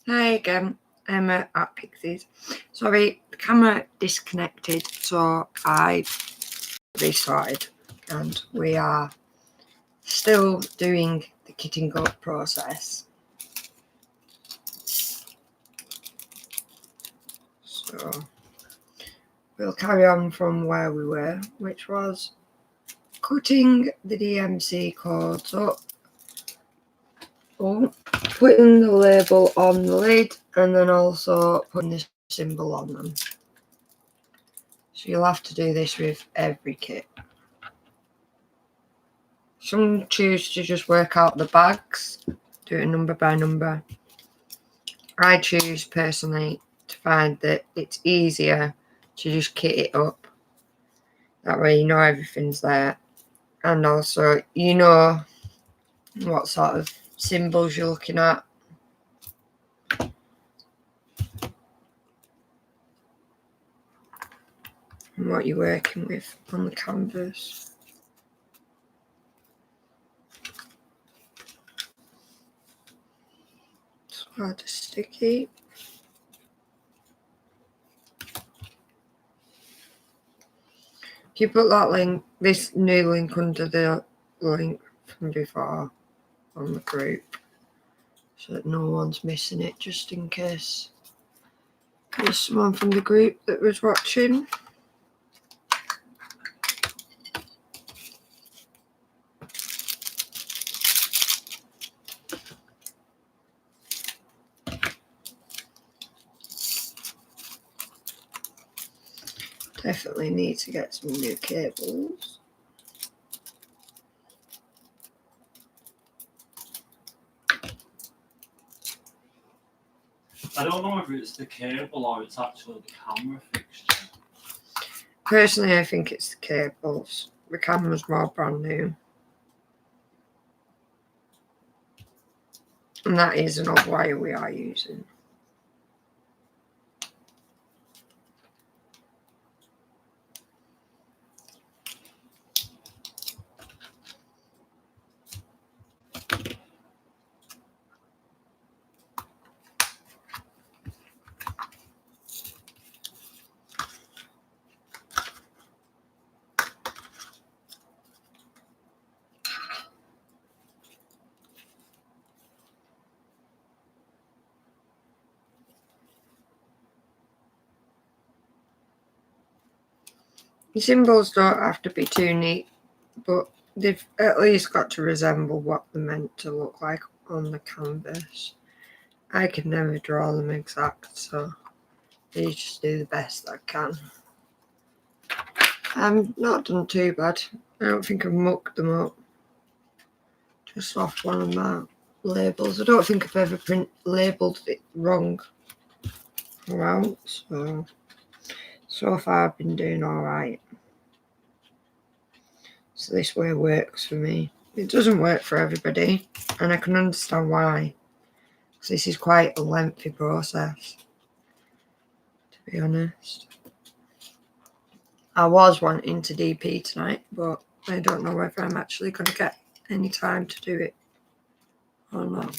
Hi again, Emma at Pixies. Sorry, the camera disconnected, so I restarted, and we are still doing the kitting coat process. So we'll carry on from where we were, which was cutting the DMC codes up, putting the label on the lid, and then also putting the symbol on them. So you'll have to do this with every kit. Some choose to just work out the bags, do it number by number. I choose personally to find that it's easier to just kit it up. That way you know everything's there. And also you know what sort of symbols you're looking at. And what you're working with on the canvas. It's hard to sticky. If you put that link, this new link under the link from before on the group, so that no one's missing it, just in case there's someone from the group that was watching. Definitely need to get some new cables. I don't know whether it's the cable or it's actually the camera fixture. Personally, I think it's the cables. The camera's more brand new. And that is an old wire we are using. The symbols don't have to be too neat, but they've at least got to resemble what they're meant to look like on the canvas. I can never draw them exact, so I just do the best I can. I'm not done too bad. I don't think I've mucked them up. Just off one of my labels. I don't think I've ever labelled it wrong throughout, so far I've been doing alright. So this way works for me. It doesn't work for everybody, and I can understand why, because this is quite a lengthy process, to be honest. I was wanting to DP tonight, but I don't know whether I'm actually going to get any time to do it or not.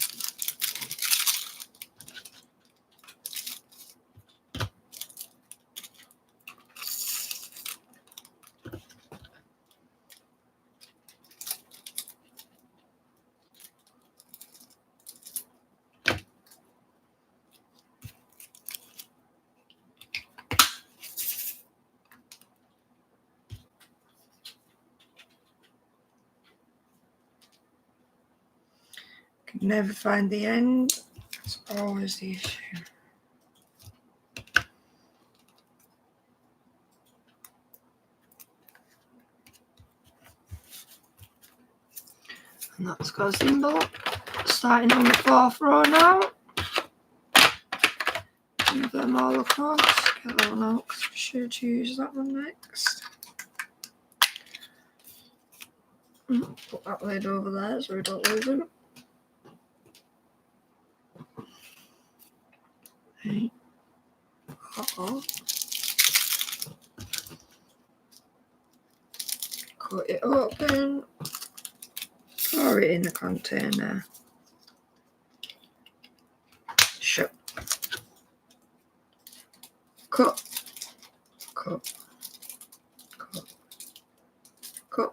Can never find the end. That's always the issue. And that's got a symbol starting on the fourth row now. Move them all across. Get that one out because we should use that one next. Put that lid over there so we don't lose them. Okay. Cut it open. Pour it in the container. Shut. cut, cut, cut, cut.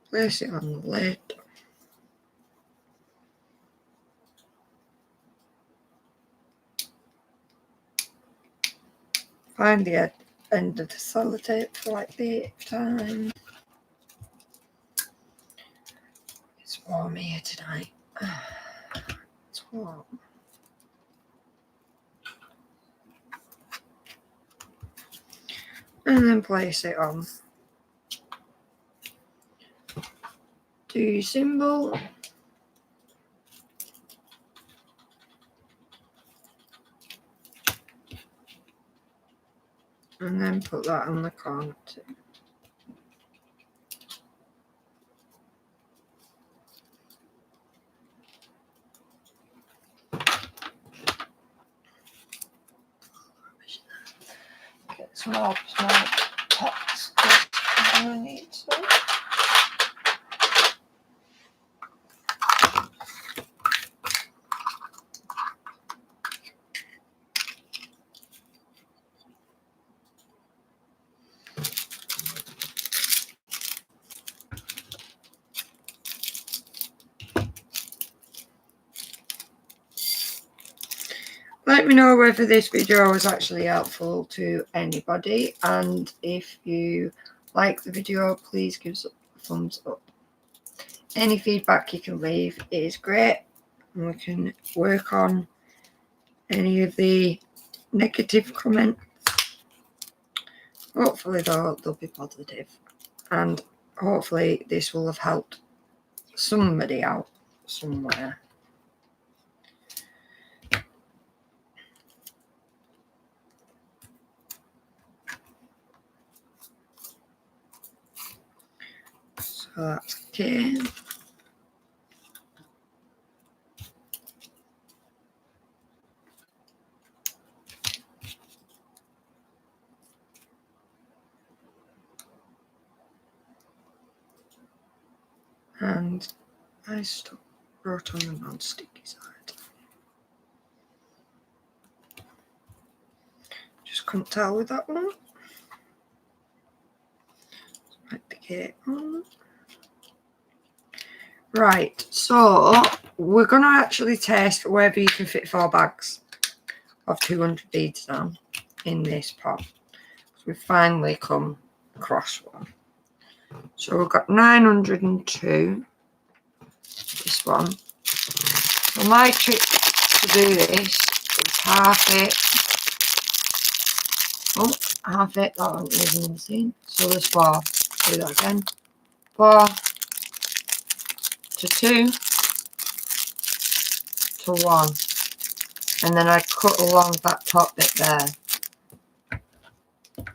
Place it on the lid. Find the end of the sellotape for like the 8th time. It's warm here tonight. It's warm. And then place it on. Do your symbol. And then put that on the corner too. Get some more small pots. I need some. Let me know whether this video was actually helpful to anybody, and if you like the video, please give us a thumbs up. Any feedback you can leave is great, and we can work on any of the negative comments. Hopefully though, they'll be positive, and hopefully this will have helped somebody out somewhere. So that's okay. And I wrote on the non-sticky side. Just couldn't tell with that one. Write the gate on. Right, so we're going to actually test whether you can fit 4 bags of 200 beads down in this pot. So we've finally come across one. So we've got 902, this one. So my trick to do this is half it. Oh, half it, that one isn't missing. So there's 4. Do that again. 4 to 2 to 1. And then I cut along that top bit there.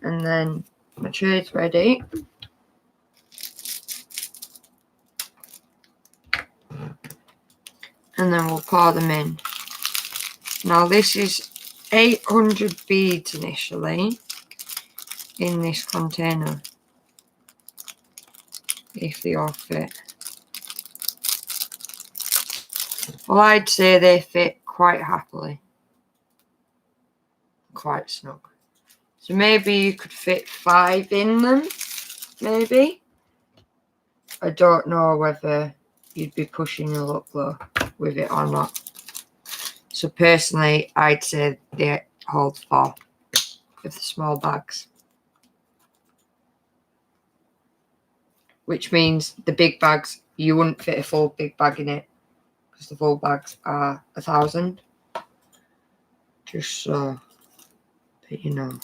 And then my trade's ready. And then we'll pour them in. Now this is 800 beads initially in this container, if they all fit. Well, I'd say they fit quite happily, quite snug. So maybe you could fit 5 in them, maybe. I don't know whether you'd be pushing your luck though with it or not. So personally, I'd say they hold 4 with the small bags. Which means the big bags, you wouldn't fit a full big bag in it, because the full bags are 1,000. Just so that you know.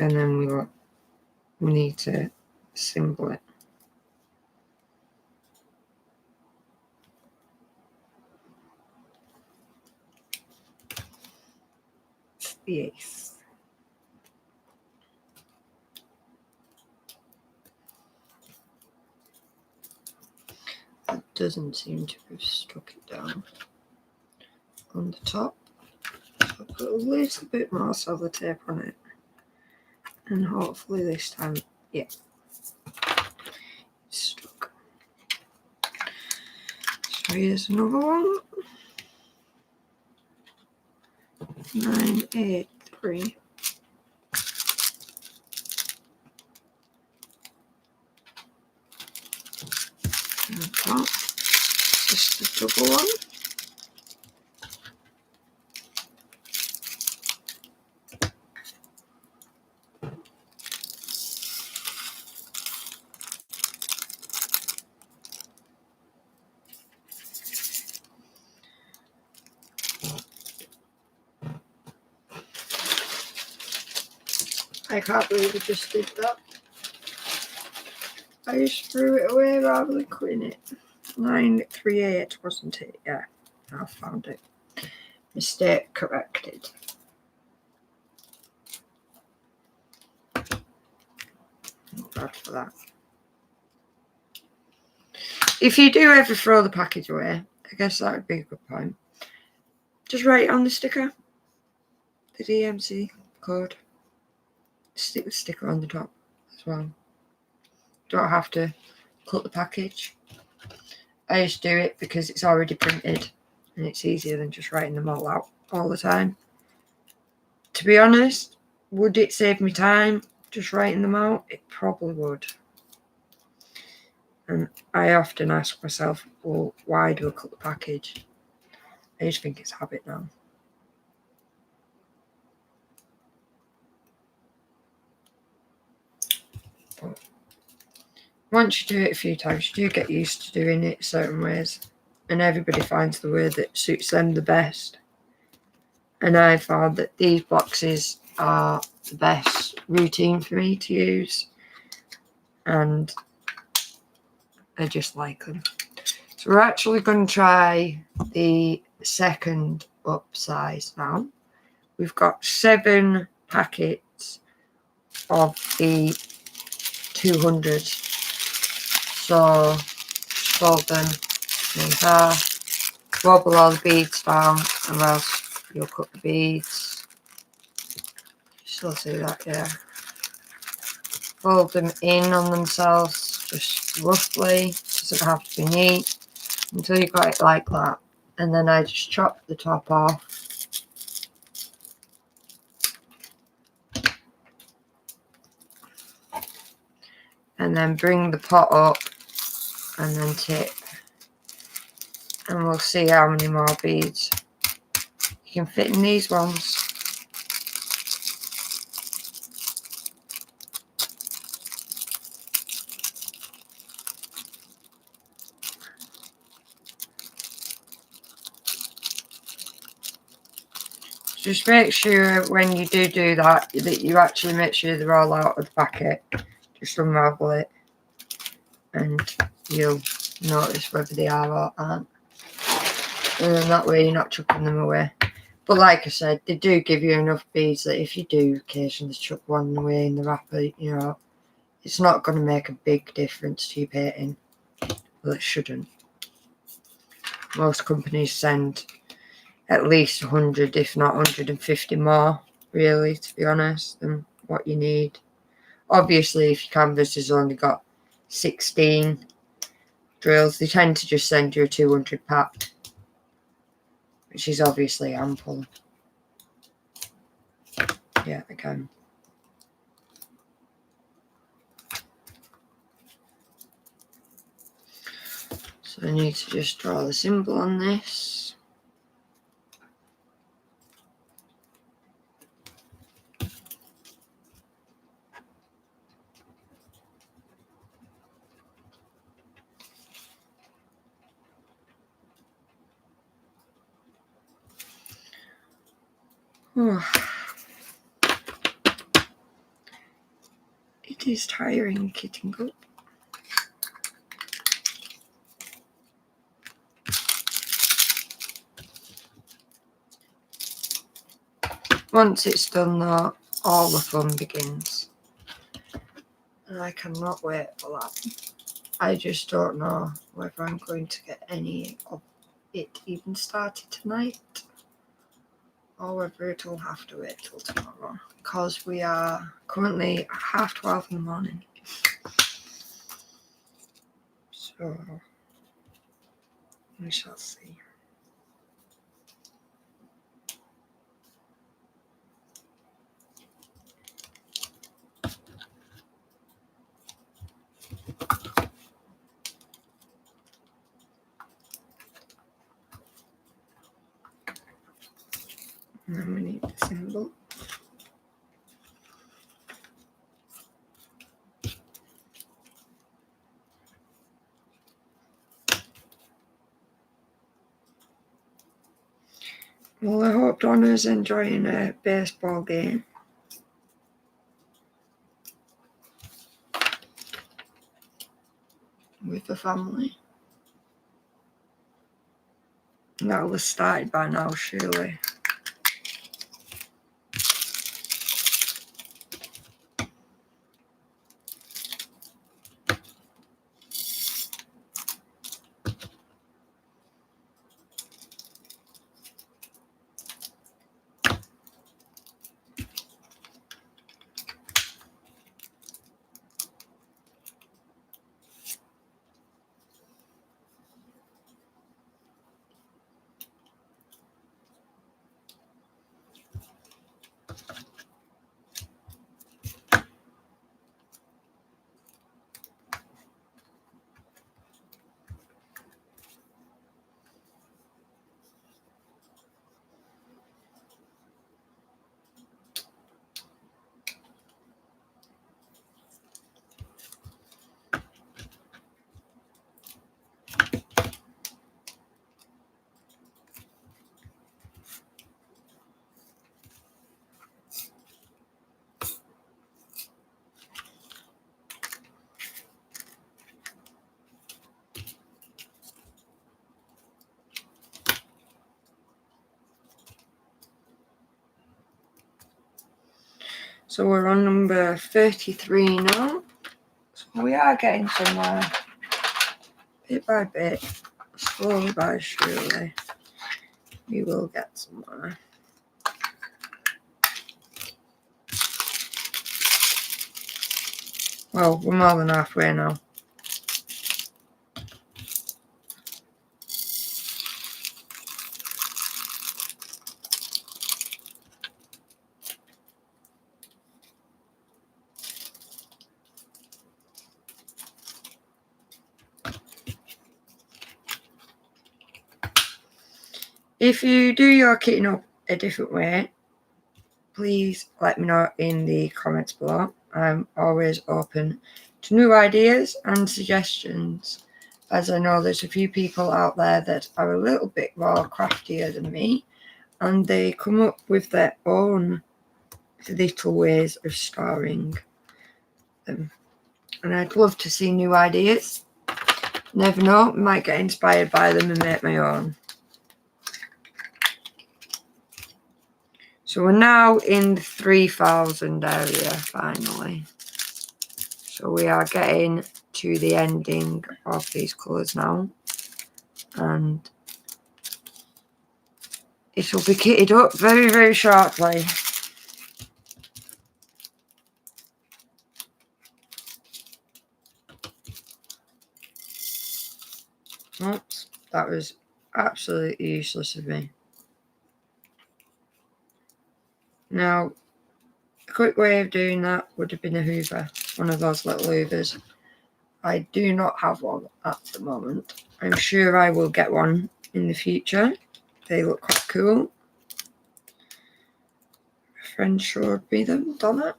And then we need to symbol it. Yes. That doesn't seem to have stuck it down on the top. So I'll put a little bit more sellotape on it. And hopefully this time, yeah, it's stuck. Here's another one. 983. Okay. Just a double one. I can't believe I just did that. I just threw it away rather than cutting it. 938, wasn't it? Yeah, I found it. Mistake corrected. Not bad for that. If you do ever throw the package away, I guess that would be a good point. Just write it on the sticker, the DMC code. Stick the sticker on the top as well. Don't have to cut the package. I just do it because it's already printed and it's easier than just writing them all out all the time. To be honest, would it save me time just writing them out? It probably would. And I often ask myself, well, why do I cut the package? I just think it's habit now. But once you do it a few times, you do get used to doing it certain ways. And everybody finds the way that suits them the best. And I found that these boxes are the best routine for me to use. And I just like them. So we're actually going to try the second upsize now. We've got 7 packets of the 200. So fold them in half, wobble all the beads down, and else you'll cut the beads. Still see that, yeah. Fold them in on themselves, just roughly. Doesn't have to be neat until you got it like that. And then I just chop the top off. And then bring the pot up and then tip. And we'll see how many more beads you can fit in these ones. Just make sure when you do that you actually make sure they're all out of the packet. Just unravel it and you'll notice whether they are or aren't. And then that way you're not chucking them away. But like I said, they do give you enough beads that if you do occasionally chuck one away in the wrapper, you know, it's not going to make a big difference to your painting. Well, it shouldn't. Most companies send at least 100, if not 150 more, really, to be honest, than what you need. Obviously, if your canvas has only got 16 drills, they tend to just send you a 200 pack, which is obviously ample. Yeah, again. So I need to just draw the symbol on this. Oh. It is tiring kitting up. Once it's done though, all the fun begins. And I cannot wait for that. I just don't know whether I'm going to get any of it even started tonight. Or whether it'll have to wait till tomorrow. Because we are currently 12:30 in the morning. So, We shall see. And then we need the symbol. Well, I hope Donna's enjoying a baseball game. With the family. That'll have started by now, surely. So we're on number 33 now. So we are getting somewhere. Bit by bit, slowly by surely, we will get somewhere. Well, we're more than halfway now. If you do your kitting up a different way, please let me know in the comments below. I'm always open to new ideas and suggestions, as I know there's a few people out there that are a little bit more craftier than me, and they come up with their own little ways of storing them. And I'd love to see new ideas. Never know, might get inspired by them and make my own. So we're now in the 3,000 area finally. So we are getting to the ending of these colours now. And it will be kitted up very, very shortly. Oops, that was absolutely useless of me. Now, a quick way of doing that would have been a hoover, one of those little hoovers. I do not have one at the moment. I'm sure I will get one in the future. They look quite cool. A friend showed me them, Donna.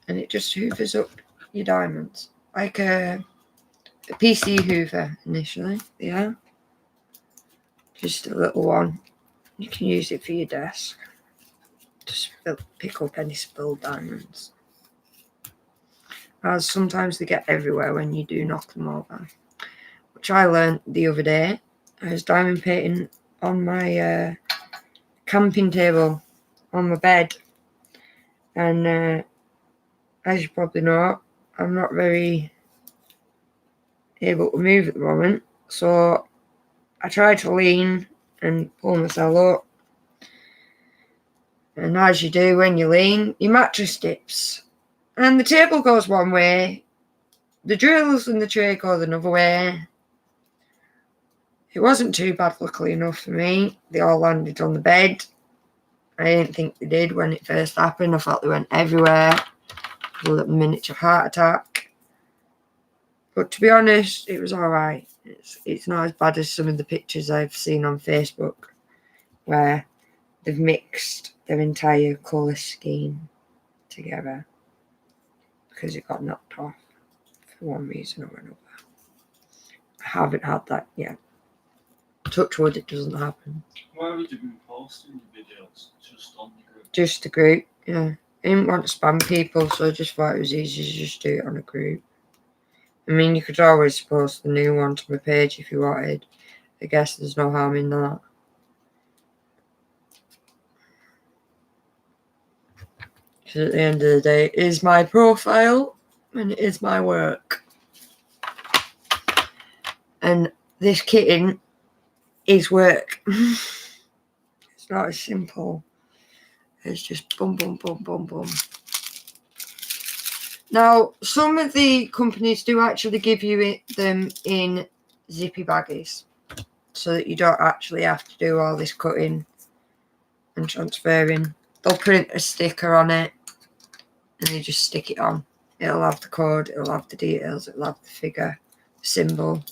And it just hoovers up your diamonds. Like a PC hoover initially, yeah. Just a little one. You can use it for your desk. Just pick up any spilled diamonds. As sometimes they get everywhere when you do knock them over. Which I learned the other day. I was diamond painting on my camping table on my bed. And as you probably know, I'm not very able to move at the moment. So I tried to lean and pull myself up. And as you do when you lean, your mattress dips. And the table goes one way, the drills and the tray go another way. It wasn't too bad, luckily enough for me. They all landed on the bed. I didn't think they did when it first happened. I thought they went everywhere. It was a little miniature heart attack. But to be honest, it was alright. It's not as bad as some of the pictures I've seen on Facebook where they've mixed their entire colour scheme together because it got knocked off for one reason or another. I haven't had that yet. Touch wood, it doesn't happen. Where would you be posting the videos? Just on the group? Just the group, yeah. I didn't want to spam people, so I just thought it was easy to just do it on a group. I mean, you could always post the new one to my page if you wanted. I guess there's no harm in that. Because at the end of the day, it is my profile and it is my work. And this kitten is work. It's not as simple. It's just boom, boom, boom, boom, boom. Now, some of the companies do actually give you them in zippy baggies so that you don't actually have to do all this cutting and transferring. They'll print a sticker on it and you just stick it on. It'll have the code, it'll have the details, it'll have the figure, the symbol.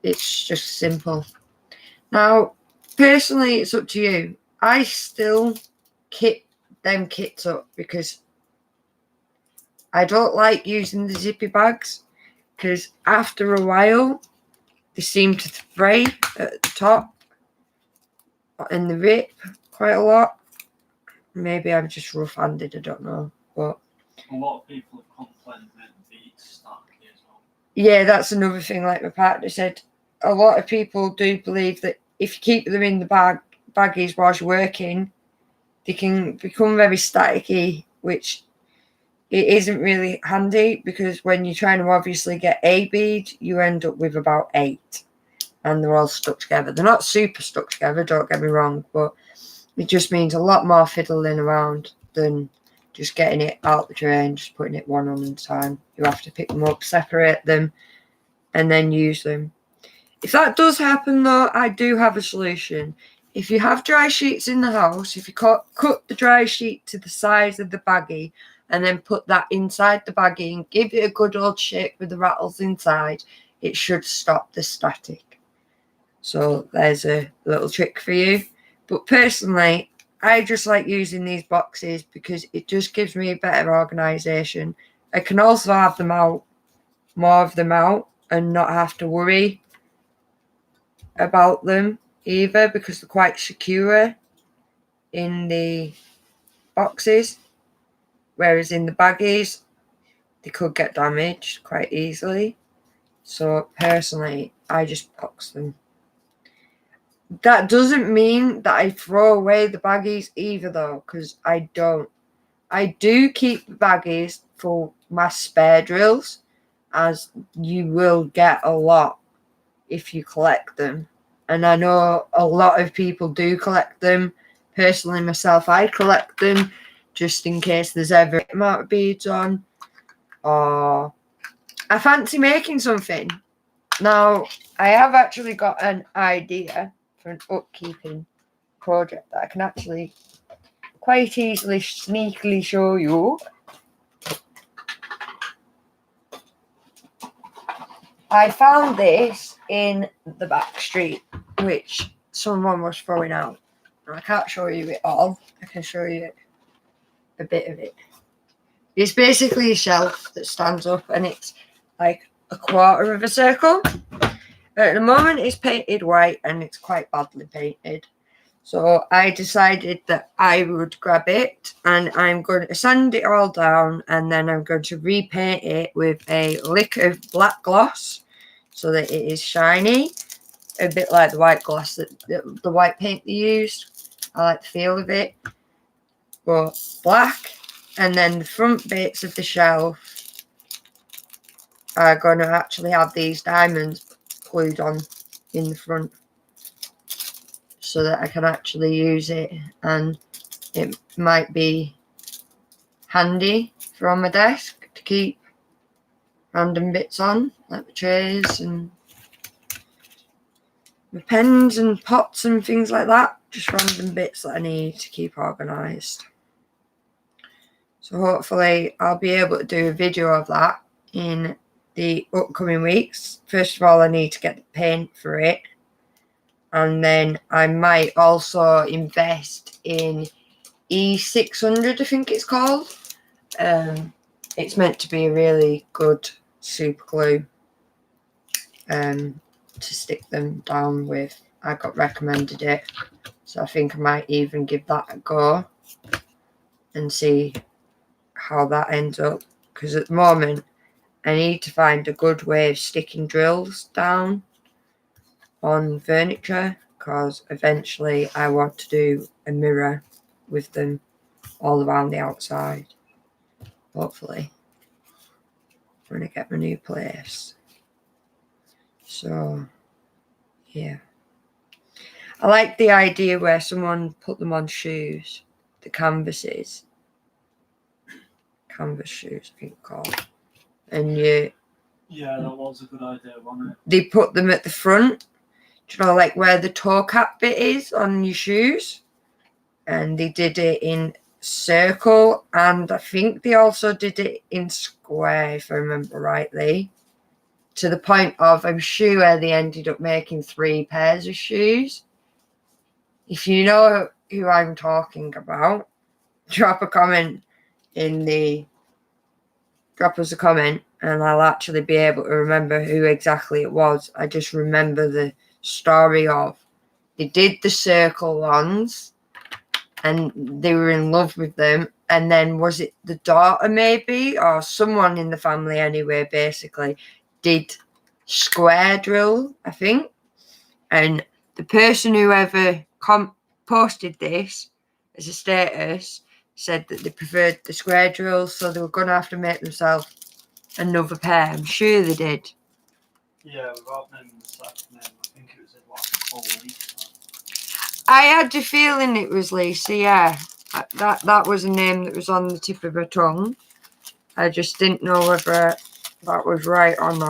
It's just simple. Now, personally, it's up to you. I still kit them kits up because I don't like using the zippy bags because after a while they seem to fray at the top and the rip quite a lot. Maybe I'm just rough-handed, I don't know. But a lot of people have complained that the beads stack as well. Yeah, that's another thing. Like my partner said, a lot of people do believe that if you keep them in the baggies whilst you're working, they can become very staticky, which it isn't really handy because when you're trying to obviously get a bead, you end up with about 8 and they're all stuck together. They're not super stuck together, don't get me wrong, but it just means a lot more fiddling around than just getting it out the tray and just putting it one on at a time. You have to pick them up, separate them, and then use them. If that does happen though, I do have a solution. If you have dry sheets in the house, if you cut the dry sheet to the size of the baggie and then put that inside the baggie and give it a good old shake with the rattles inside, it should stop the static. So there's a little trick for you. But personally, I just like using these boxes because it just gives me a better organisation. I can also have them out, more of them out, and not have to worry about them either because they're quite secure in the boxes, whereas in the baggies they could get damaged quite easily. So personally, I just box them. That doesn't mean that I throw away the baggies either though, because I don't. I do keep the baggies for my spare drills, as you will get a lot if you collect them. And I know a lot of people do collect them. Personally, myself, I collect them just in case there's ever an amount of beads on, or I fancy making something. Now, I have actually got an idea for an upkeeping project that I can actually quite easily sneakily show you. I found this in the back street, which someone was throwing out. I can't show you it all. I can show you a bit of it. It's basically a shelf that stands up and it's like a quarter of a circle. At the moment it's painted white and it's quite badly painted. So I decided that I would grab it and I'm going to sand it all down and then I'm going to repaint it with a lick of black gloss so that it is shiny. A bit like the white gloss, the white paint they used. I like the feel of it. But black. And then the front bits of the shelf are going to actually have these diamonds glued on in the front so that I can actually use it, and it might be handy for on my desk to keep random bits on, like the trays and my pens and pots and things like that. Just random bits that I need to keep organised. So hopefully I'll be able to do a video of that in the upcoming weeks. First of all, I need to get the paint for it. And then I might also invest in E600, I think it's called. It's meant to be a really good super glue to stick them down with. I got recommended it, so I think I might even give that a go and see how that ends up, because at the moment I need to find a good way of sticking drills down on furniture, because eventually I want to do a mirror with them all around the outside, hopefully, when I get my new place. So yeah, I like the idea where someone put them on shoes, the canvas shoes I think called, and Yeah, that was a good idea, wasn't it? they put them at the front, you know, like where the toe cap bit is on your shoes, and they did it in circle, and I think they also did it in square, if I remember rightly, to the point of, I'm sure they ended up making 3 pairs of shoes. If you know who I'm talking about, drop us a comment, and I'll actually be able to remember who exactly it was. I just remember the story of, they did the circle ones and they were in love with them, and then was it the daughter maybe, or someone in the family anyway, basically did square drill, I think, and the person whoever posted this as a status said that they preferred the square drills, so they were going to have to make themselves another pair. I'm sure they did. Yeah, without naming the second name, I think it was in like a full week. I had a feeling it was Lisa, yeah. That was a name that was on the tip of her tongue. I just didn't know whether that was right or not.